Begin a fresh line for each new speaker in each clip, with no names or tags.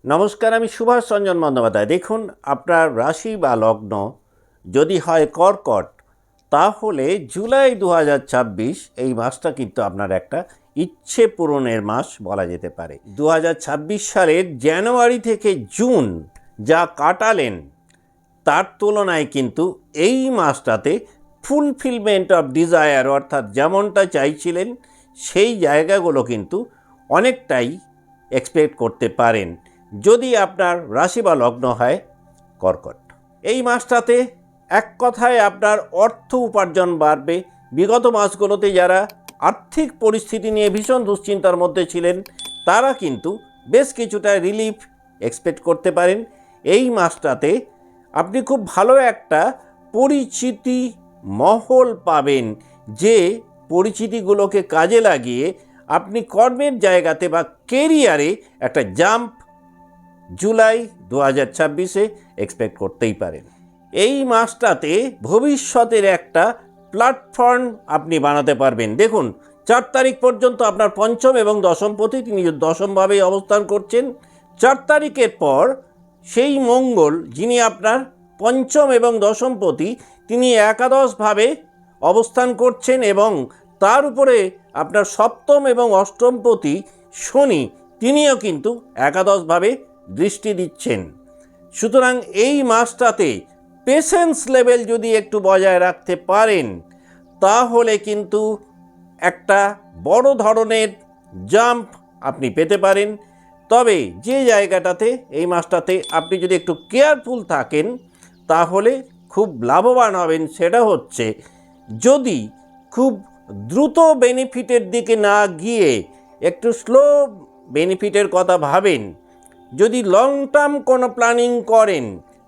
নমস্কার, আমি সুভাষ রঞ্জন বন্দ্যোপাধ্যায়। দেখুন, আপনার রাশি বা লগ্ন যদি হয় কর্কট, তাহলে জুলাই 2026 এই মাসটা কিন্তু আপনার একটা ইচ্ছে পূরণের মাস বলা যেতে পারে। 2026 সালের জানুয়ারি থেকে জুন যা কাটালেন, তার তুলনায় কিন্তু এই মাসটাতে ফুলফিলমেন্ট অফ ডিজায়ার, অর্থাৎ যেমনটা চাইছিলেন সেই জায়গাগুলো কিন্তু অনেকটাই এক্সপেক্ট করতে পারেন যদি আপনার রাশি বা লগ্ন হয় কর্কট। এই মাসটাতে এক কথায় আপনার অর্থ উপার্জন বাড়বে। বিগত মাসগুলোতে যারা আর্থিক পরিস্থিতি নিয়ে ভীষণ দুশ্চিন্তার মধ্যে ছিলেন, তারা কিন্তু বেশ কিছুটা রিলিফ এক্সপেক্ট করতে পারেন। এই মাসটাতে আপনি খুব ভালো একটা পরিচিতি মহল পাবেন, যে পরিচিতিগুলোকে কাজে লাগিয়ে আপনি কর্মের জায়গাতে বা কেরিয়ারে একটা জাম্প জুলাই 2026 এক্সপেক্ট করতেই পারেন। এই মাসটাতে ভবিষ্যতের একটা প্ল্যাটফর্ম আপনি বানাতে পারবেন। দেখুন, 4 তারিখ পর্যন্ত আপনার পঞ্চম এবং দশমপতি তিনি দশমভাবেই অবস্থান করছেন। 4 তারিখের পর সেই মঙ্গল, যিনি আপনার পঞ্চম এবং দশমপতি, তিনি একাদশভাবে অবস্থান করছেন এবং তার উপরে আপনার সপ্তম এবং অষ্টমপতি শনি, তিনিও কিন্তু একাদশভাবে দৃষ্টি দিচ্ছেন। সুতরাং এই মাসটাতে পেশেন্স লেভেল যদি একটু বজায় রাখতে পারেন, তাহলে কিন্তু একটা বড় ধরনের জাম্প আপনি পেতে পারেন। তবে যে জায়গাটাতে এই মাসটাতে আপনি যদি একটু কেয়ারফুল থাকেন, তাহলে খুব লাভবান হবেন। সেটা হচ্ছে, যদি খুব দ্রুত বেনিফিটের দিকে না গিয়ে একটু স্লো বেনিফিটের কথা ভাবেন, যদি লং টার্ম কোনো প্ল্যানিং করেন,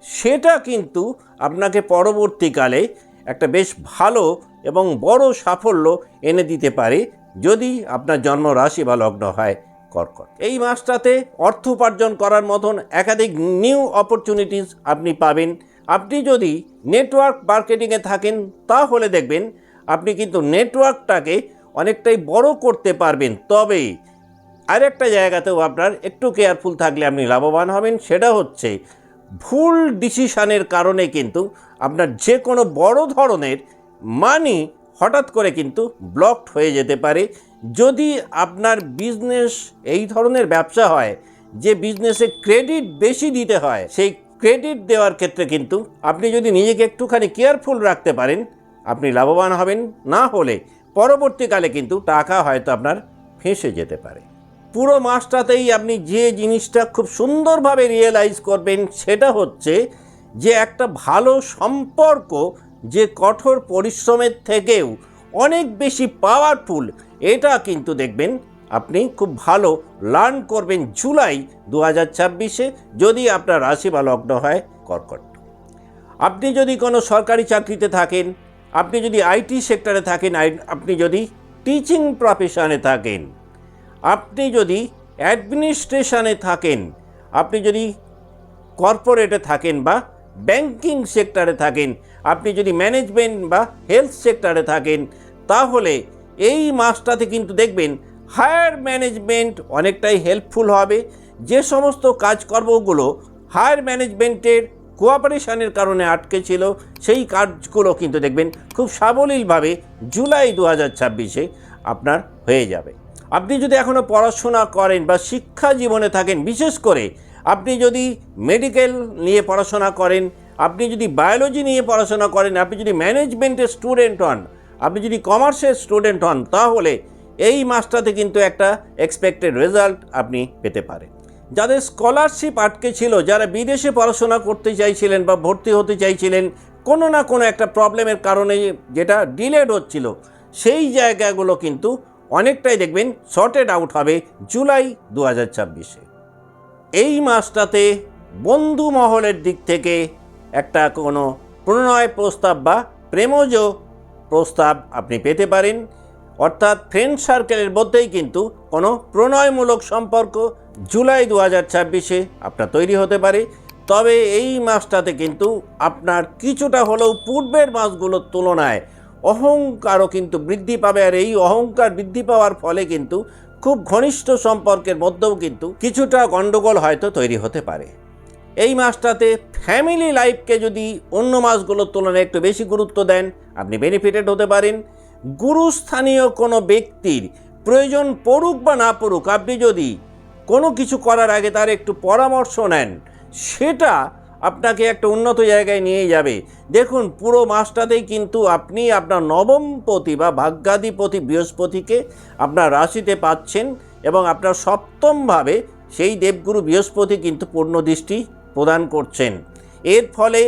সেটা কিন্তু আপনাকে পরবর্তীকালে একটা বেশ ভালো এবং বড় সাফল্য এনে দিতে পারে, যদি আপনার জন্ম রাশি বা লগ্ন হয় কর্কট। এই মাসটাতে অর্থ উপার্জন করার মতন একাধিক নিউ অপরচুনিটিস আপনি পাবেন। আপনি যদি নেটওয়ার্ক মার্কেটিংয়ে থাকেন, তাহলে দেখবেন আপনি কিন্তু নেটওয়ার্কটাকে অনেকটাই বড় করতে পারবেন। তবে আরেকটা জায়গাতেও আপনার একটু কেয়ারফুল থাকলে আপনি লাভবান হবেন। সেটা হচ্ছে, ভুল ডিসিশানের কারণে কিন্তু আপনার যে কোনো বড় ধরনের মানি হঠাৎ করে কিন্তু ব্লকড হয়ে যেতে পারে। যদি আপনার বিজনেস এই ধরনের ব্যবসা হয় যে বিজনেসে ক্রেডিট বেশি দিতে হয়, সেই ক্রেডিট দেওয়ার ক্ষেত্রে কিন্তু আপনি যদি নিজেকে একটুখানি কেয়ারফুল রাখতে পারেন, আপনি লাভবান হবেন। না হলে পরবর্তীকালে কিন্তু টাকা হয়তো আপনার ফেঁসে যেতে পারে। পুরো মাসটাতেই আপনি যে জিনিসটা খুব সুন্দরভাবে রিয়েলাইজ করবেন, সেটা হচ্ছে যে একটা ভালো সম্পর্ক যে কঠোর পরিশ্রমের থেকেও অনেক বেশি পাওয়ারফুল, এটা কিন্তু দেখবেন আপনি খুব ভালো লার্ন করবেন জুলাই 2026, যদি আপনার রাশি বা লগ্ন হয় কর্কট। আপনি যদি কোনো সরকারি চাকরিতে থাকেন, আপনি যদি আইটি সেক্টরে থাকেন, আপনি যদি টিচিং প্রফেশনে থাকেন, আপনি যদি অ্যাডমিনিস্ট্রেশনে থাকেন, আপনি যদি কর্পোরেটে থাকেন বা ব্যাংকিং সেক্টরে থাকেন, আপনি যদি ম্যানেজমেন্ট বা হেলথ সেক্টরে থাকেন, তাহলে এই মাসটাতে কিন্তু দেখবেন হায়ার ম্যানেজমেন্ট অনেকটাই হেল্পফুল হবে। যে সমস্ত কাজকর্মগুলো হায়ার ম্যানেজমেন্টের কোঅপারেশনের কারণে আটকে ছিল, সেই কাজগুলো কিন্তু দেখবেন খুব সাবলীলভাবে জুলাই 2026 আপনার হয়ে যাবে। আপনি যদি এখনও পড়াশোনা করেন বা শিক্ষা জীবনে থাকেন, বিশেষ করে আপনি যদি মেডিকেল নিয়ে পড়াশোনা করেন, আপনি যদি বায়োলজি নিয়ে পড়াশোনা করেন, আপনি যদি ম্যানেজমেন্টের স্টুডেন্ট হন, আপনি যদি কমার্সের স্টুডেন্ট হন, তাহলে এই মাসটাতে কিন্তু একটা এক্সপেক্টেড রেজাল্ট আপনি পেতে পারেন। যাদের স্কলারশিপ আটকে ছিল, যারা বিদেশে পড়াশোনা করতে চাইছিলেন বা ভর্তি হতে চাইছিলেন, কোনো না কোনো একটা প্রবলেমের কারণে যেটা ডিলেড হচ্ছিল, সেই জায়গাগুলো কিন্তু অনেকটাই দেখবেন সর্টেড আউট হবে জুলাই 2026। এই মাসটাতে বন্ধু মহলের দিক থেকে একটা কোনো প্রণয় প্রস্তাব বা প্রেমজ প্রস্তাব আপনি পেতে পারেন। অর্থাৎ ফ্রেন্ড সার্কেলের মধ্যেই কিন্তু কোনো প্রণয়মূলক সম্পর্ক জুলাই 2026 আপনার তৈরি হতে পারে। তবে এই মাসটাতে কিন্তু আপনার কিছুটা হলেও পূর্বের মাসগুলোর তুলনায় অহংকারও কিন্তু বৃদ্ধি পাবে। আর এই অহংকার বৃদ্ধি পাওয়ার ফলে কিন্তু খুব ঘনিষ্ঠ সম্পর্কের মধ্যেও কিন্তু কিছুটা গণ্ডগোল হয়তো তৈরি হতে পারে। এই মাসটাতে ফ্যামিলি লাইফকে যদি অন্য মাসগুলোর তুলনায় একটু বেশি গুরুত্ব দেন, আপনি বেনিফিটেড হতে পারেন। গুরুস্থানীয় কোনো ব্যক্তির প্রয়োজন পড়ুক বা না পড়ুক, আপনি যদি কোনো কিছু করার আগে তার একটু পরামর্শ নেন, সেটা আপনাকে একটা উন্নত জায়গায় নিয়ে যাবে। দেখুন, পুরো মাসটাতেই কিন্তু আপনি আপনার নবমপতি বা ভাগ্যাধিপতি বৃহস্পতিকে আপনার রাশিতে পাচ্ছেন, এবং আপনার সপ্তমভাবে সেই দেবগুরু বৃহস্পতি কিন্তু পূর্ণ দৃষ্টি প্রদান করছেন। এর ফলে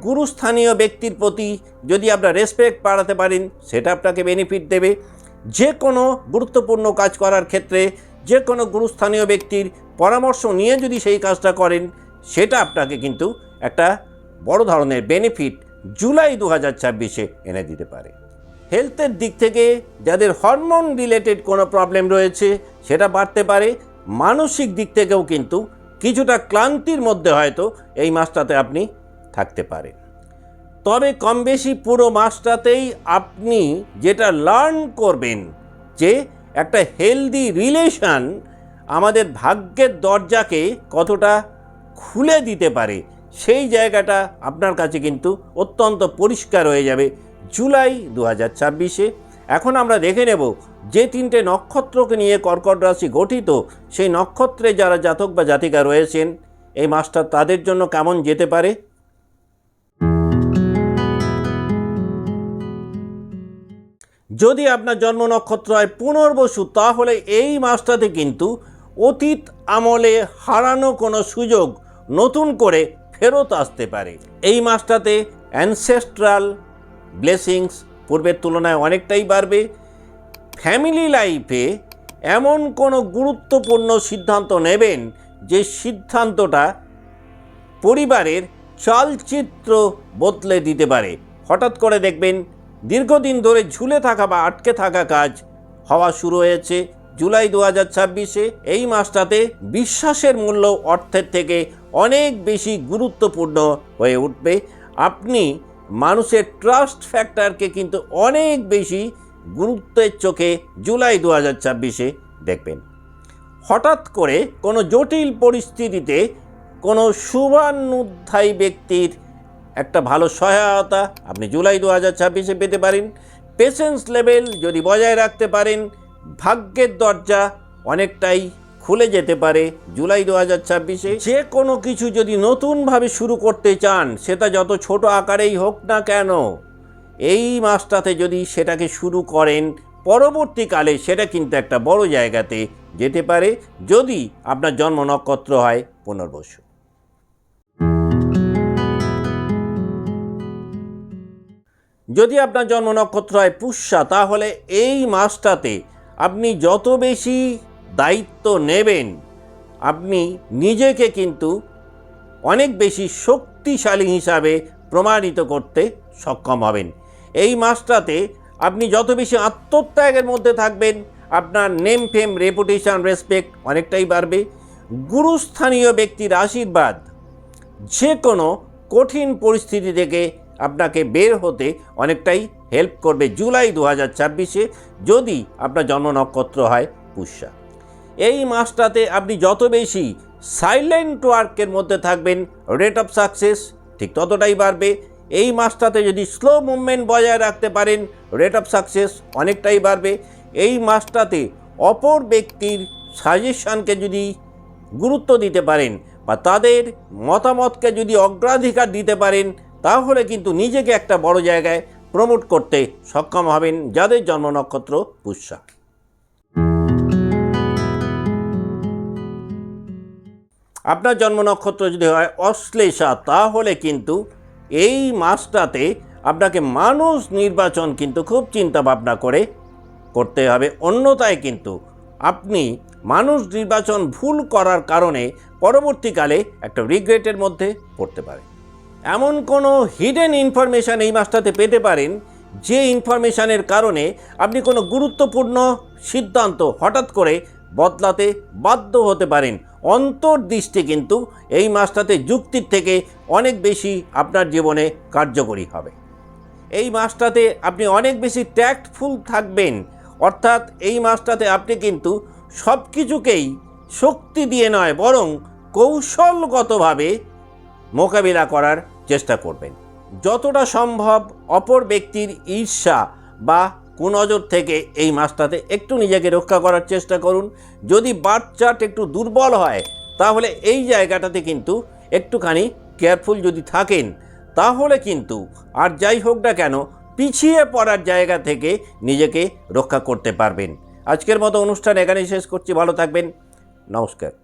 গুরুস্থানীয় ব্যক্তির প্রতি যদি আপনার রেসপেক্ট বাড়াতে পারেন, সেটা আপনাকে বেনিফিট দেবে। যে কোনো গুরুত্বপূর্ণ কাজ করার ক্ষেত্রে যে কোনো গুরুস্থানীয় ব্যক্তির পরামর্শ নিয়ে যদি সেই কাজটা করেন, সেটা আপনাকে কিন্তু একটা বড় ধরনের বেনিফিট জুলাই 2024-এ এনে দিতে পারে। হেলথের দিক থেকে যাদের হরমোন রিলেটেড কোনো প্রবলেম রয়েছে, সেটা বাড়তে পারে। মানসিক দিক থেকেও কিন্তু কিছুটা ক্লান্তির মধ্যে হয়তো এই মাসটাতে আপনি থাকতে পারেন। তবে কম বেশি পুরো মাসটাতেই আপনি যেটা লার্ন করবেন, যে একটা হেলদি রিলেশন আমাদের ভাগ্যের দরজাকে কতটা খুলে দিতে পারে, সেই জায়গাটা আপনার কাছে কিন্তু অত্যন্ত পরিষ্কার হয়ে যাবে জুলাই 2024-এ। এখন আমরা দেখে নেব যে 3টে নক্ষত্রকে নিয়ে কর্কট রাশি গঠিত, সেই নক্ষত্রে যারা জাতক বা জাতিকা রয়েছেন, এই মাসটা তাদের জন্য কেমন যেতে পারে। যদি আপনার জন্ম নক্ষত্র হয় পুনর্বসু, তাহলে এই মাসটাতে কিন্তু অতীত আমলে হারানো কোনো সুযোগ নতুন করে ফেরত আসতে পারে। এই মাসটাতে অ্যানসেস্ট্রাল ব্লেসিংস পূর্বের তুলনায় অনেকটাই বাড়বে। ফ্যামিলি লাইফে এমন কোনো গুরুত্বপূর্ণ সিদ্ধান্ত নেবেন, যে সিদ্ধান্তটা পরিবারের চালচিত্র বদলে দিতে পারে। হঠাৎ করে দেখবেন দীর্ঘদিন ধরে ঝুলে থাকা বা আটকে থাকা কাজ হওয়া শুরু হয়েছে জুলাই 2024-এ। এই মাসটাতে বিশ্বাসের মূল্য অর্থের থেকে অনেক বেশি গুরুত্বপূর্ণ হয়ে উঠবে। আপনি মানুষের ট্রাস্ট ফ্যাক্টরকে কিন্তু অনেক বেশি গুরুত্বের চোখে জুলাই 2024-এ দেখবেন। হঠাৎ করে কোনো জটিল পরিস্থিতিতে কোনো শুভানুধ্যায়ী ব্যক্তির একটা ভালো সহায়তা আপনি জুলাই 2024-এ পেতে পারেন। পেশেন্স লেভেল যদি বজায় রাখতে পারেন, ভাগ্যের দরজা অনেকটাই খুলে যেতে পারে জুলাই 2024-এ। যে কোনো কিছু যদি নতুনভাবে শুরু করতে চান, সেটা যত ছোট আকারেই হোক না কেন, এই মাসটাতে যদি সেটাকে শুরু করেন, পরবর্তীকালে সেটা কিন্তু একটা বড় জায়গাতে যেতে পারে, যদি আপনার জন্ম নক্ষত্র হয় পুনর্বসু। যদি আপনার জন্ম নক্ষত্র হয় পুষ্যা, তাহলে এই মাসটাতে আপনি যত বেশি দায়িত্ব নেবেন, আপনি নিজেকে কিন্তু অনেক বেশি শক্তিশালী হিসাবে প্রমাণিত করতে সক্ষম হবেন। এই মাসটাতে আপনি যত বেশি আত্মত্যাগের মধ্যে থাকবেন, আপনার নেম ফেম রেপুটেশন রেসপেক্ট অনেকটাই বাড়বে। গুরুস্থানীয় ব্যক্তির আশীর্বাদ যে কোনো কঠিন পরিস্থিতি থেকে আপনাকে বের হতে অনেকটাই হেল্প করবে জুলাই 2024-এ, যদি আপনার জন্ম নক্ষত্র হয় পুষ্যা। এই মাসটাতে আপনি যত বেশি সাইলেন্ট ওয়ার্কের মধ্যে থাকবেন, রেট অফ সাকসেস ঠিক ততটাই বাড়বে। এই মাসটাতে যদি স্লো মুভমেন্ট বজায় রাখতে পারেন, রেট অফ সাকসেস অনেকটাই বাড়বে। এই মাসটাতে অপর ব্যক্তির সাজেশনকে যদি গুরুত্ব দিতে পারেন বা তাদের মতামতকে যদি অগ্রাধিকার দিতে পারেন, তাহলে কিন্তু নিজেকে একটা বড় জায়গায় প্রমোট করতে সক্ষম হবেন যাদের জন্ম নক্ষত্র পুষ্যা। আপনার জন্ম নক্ষত্র যদি হয় অশ্লেষা, তাহলে কিন্তু এই মাসটাতে আপনাকে মানুষ নির্বাচন কিন্তু খুব চিন্তা ভাবনা করে করতে হবে। অন্যথায় কিন্তু আপনি মানুষ নির্বাচন ভুল করার কারণে পরবর্তীকালে একটা রিগ্রেটের মধ্যে পড়তে পারে। এমন কোনো হিডেন ইনফরমেশান এই মাসটাতে পেতে পারেন, যে ইনফরমেশানের কারণে আপনি কোনো গুরুত্বপূর্ণ সিদ্ধান্ত হঠাৎ করে বদলাতে বাধ্য হতে পারেন। অন্তর্দৃষ্টি কিন্তু এই মাসটাতে যুক্তির থেকে অনেক বেশি আপনার জীবনে কার্যকরী হবে। এই মাসটাতে আপনি অনেক বেশি ট্যাক্টফুল থাকবেন, অর্থাৎ এই মাসটাতে আপনি কিন্তু সব কিছুকেই শক্তি দিয়ে নয় বরং কৌশলগতভাবে মোকাবিলা করার চেষ্টা করবেন। যতটা সম্ভব অপর ব্যক্তির ঈর্ষা বা কুনজর থেকে এই মাসটাতে একটু নিজেকে রক্ষা করার চেষ্টা করুন। যদি বার্থ চার্ট একটু দুর্বল হয় তাহলে এই জায়গাটাতে কিন্তু একটুখানি কেয়ারফুল যদি থাকেন তাহলে কিন্তু আর যাই হোক না কেন পিছিয়ে পড়ার জায়গা থেকে নিজেকে রক্ষা করতে পারবেন। আজকের মতো অনুষ্ঠান এখানেই শেষ করছি। ভালো থাকবেন। নমস্কার।